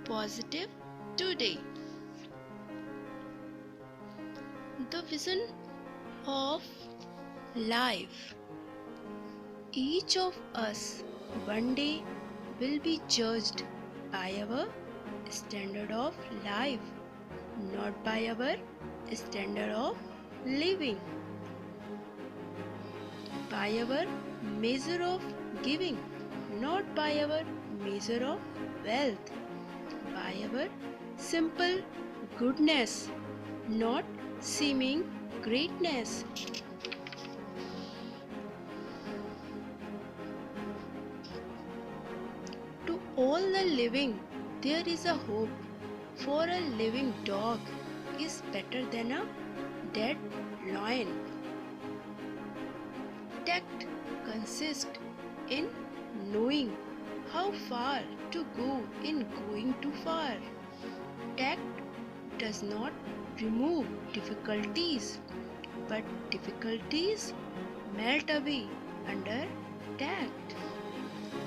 positive today. The vision of life. Each of us one day will be judged by our standard of life, not by our standard of living, by our measure of giving, not by our measure of wealth, by our simple goodness, not seeming greatness. To all the living, there is a hope, for a living dog is better than a dead lion. Tact consists in knowing how far to go in going too far. Tact does not remove difficulties, but difficulties melt away under tact.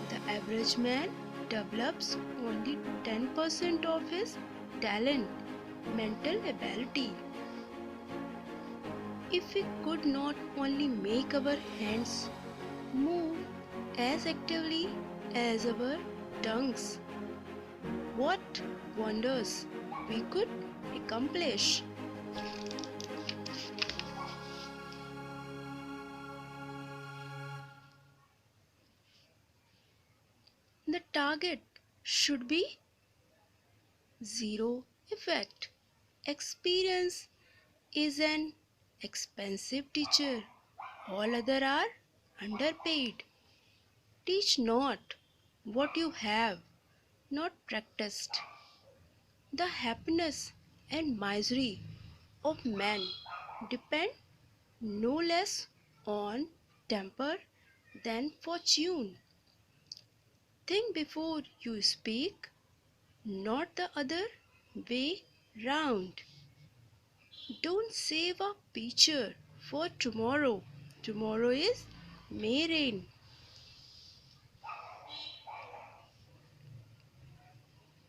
The average man develops only 10% of his talent, mental ability. If we could not only make our hands move as actively as our tongues, what wonders we could accomplish. The target should be zero effect. Experience is an expensive teacher. All other are underpaid. Teach not what you have not practiced. The happiness and misery of man depend no less on temper than fortune. Think before you speak, not the other way round. Don't save a picture for tomorrow. Tomorrow is may rain.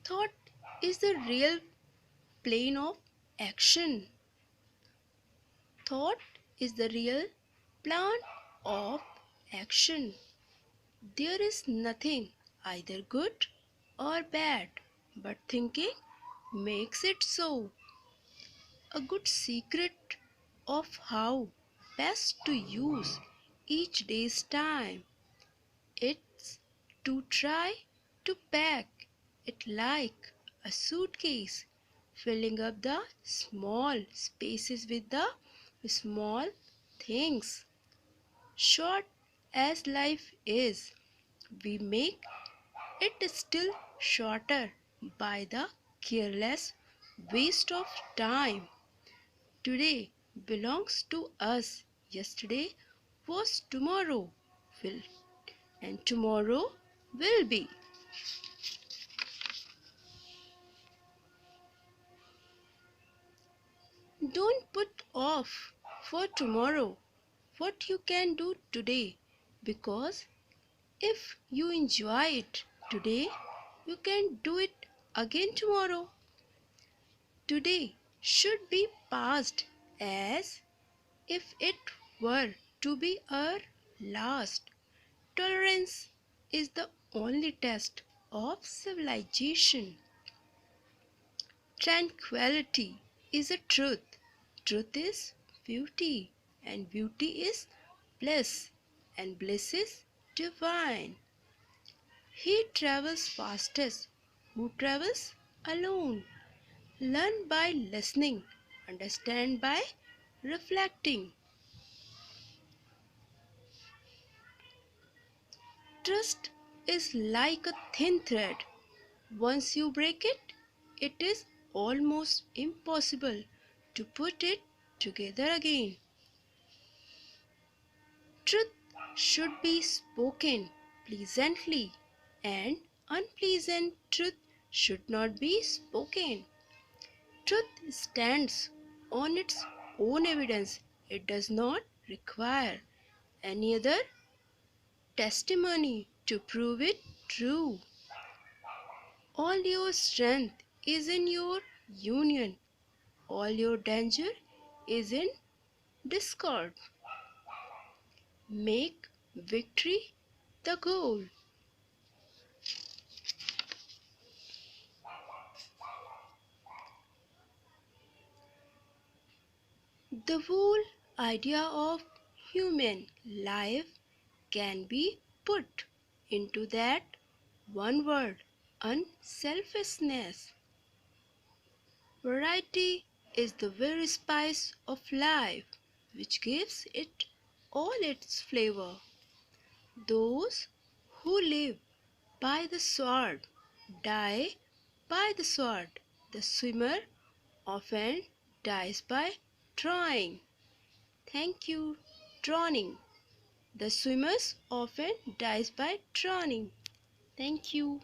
Thought is the real plane of action. Thought is the real plan of action. There is nothing either good or bad, but thinking makes it so. A good secret of how best to use each day's time. It's to try to pack it like a suitcase, filling up the small spaces with the small things. Short as life is, we make it still shorter by the careless waste of time. Today belongs to us. Yesterday was tomorrow will and tomorrow will be. Don't put off for tomorrow what you can do today, because if you enjoy it today, you can do it again tomorrow. Today should be passed as if it were to be our last. Tolerance is the only test of civilization. Tranquility is a truth. Truth is beauty, and beauty is bliss, and bliss is divine. He travels fastest who travels alone. Learn by listening, understand by reflecting. Trust is like a thin thread. Once you break it, it is almost impossible to put it together again. Truth should be spoken pleasantly, and unpleasant truth should not be spoken. Truth stands on its own evidence. It does not require any other testimony to prove it true. All your strength is in your union. All your danger is in discord. Make victory the goal. The whole idea of human life can be put into that one word: unselfishness. Variety is the very spice of life which gives it all its flavor. Those who live by the sword die by the sword. The swimmer often dies by drowning. Thank you. Drowning. The swimmers often dies by drowning. Thank you.